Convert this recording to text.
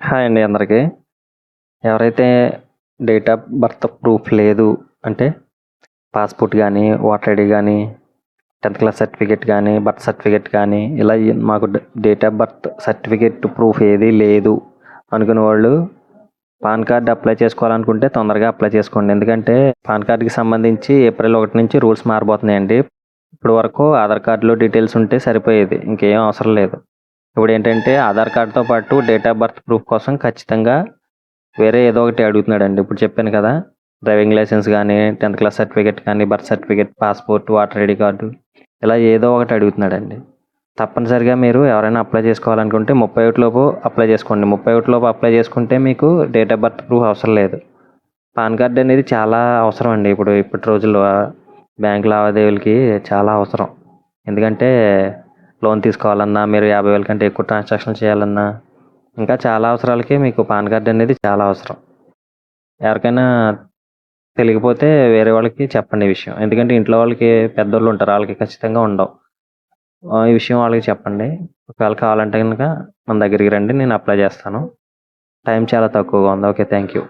Hi అండి అందరికీ. ఎవరైతే డేట్ ఆఫ్ బర్త్ ప్రూఫ్ లేదు అంటే పాస్‌పోర్ట్ గానీ, ఓటర్ ఐడీ గానీ, 10థ్ క్లాస్ సర్టిఫికేట్ గానీ, బర్త్ సర్టిఫికేట్ కానీ ఇలా మాకు date of birth certificate proof ఏదీ లేదు అనుకునే వాళ్ళు పాన్ కార్డ్ అప్లై చేసుకోవాలనుకుంటే తొందరగా అప్లై చేసుకోండి. ఎందుకంటే పాన్ కార్డ్‌కి సంబంధించి ఏప్రిల్ 1 నుంచి రూల్స్ మారబోతున్నాయండి. ఇప్పటి వరకు ఆధార్ కార్డ్‌లో డీటెయిల్స్ ఉంటే సరిపోయేది. ఇంకేం అవసరం లేదు. ఇప్పుడు ఏంటంటే ఆధార్ కార్డ్‌తో పాటు డేట్ ఆఫ్ బర్త్ ప్రూఫ్ కోసం ఖచ్చితంగా వేరే ఏదో ఒకటి అడుగుతున్నాడండి. ఇప్పుడు చెప్పాను కదా! డ్రైవింగ్ లైసెన్స్ కానీ, 10థ్ క్లాస్ సర్టిఫికేట్ కానీ, birth certificate, passport, voter ID card ఇలా ఏదో ఒకటి అడుగుతున్నాడండి. తప్పనిసరిగా మీరు ఎవరైనా అప్లై చేసుకోవాలనుకుంటే 31 లోపు అప్లై చేసుకోండి. 31 లోపు అప్లై చేసుకుంటే మీకు డేట్ ఆఫ్ బర్త్ ప్రూఫ్ అవసరం లేదు. పాన్ కార్డ్ అనేది చాలా అవసరం అండి. ఇప్పటి రోజుల్లో బ్యాంక్ లావాదేవీలకి చాలా అవసరం. ఎందుకంటే లోన్ తీసుకోవాలన్నా, మీరు 50,000 కంటే ఎక్కువ ట్రాన్సాక్షన్ చేయాలన్నా, ఇంకా చాలా అవసరాలకి మీకు పాన్ కార్డ్ అనేది చాలా అవసరం. ఎవరికైనా తెలియకపోతే వేరే వాళ్ళకి చెప్పండి ఈ విషయం. ఎందుకంటే ఇంట్లో వాళ్ళకి పెద్దోళ్ళు ఉంటారు. వాళ్ళకి ఖచ్చితంగా ఉండవు. ఈ విషయం వాళ్ళకి చెప్పండి. ఒకవేళ కావాలంటే కనుక మన దగ్గరికి రండి. నేను అప్లై చేస్తాను. టైం చాలా తక్కువగా ఉంది. ఓకే. Thank you.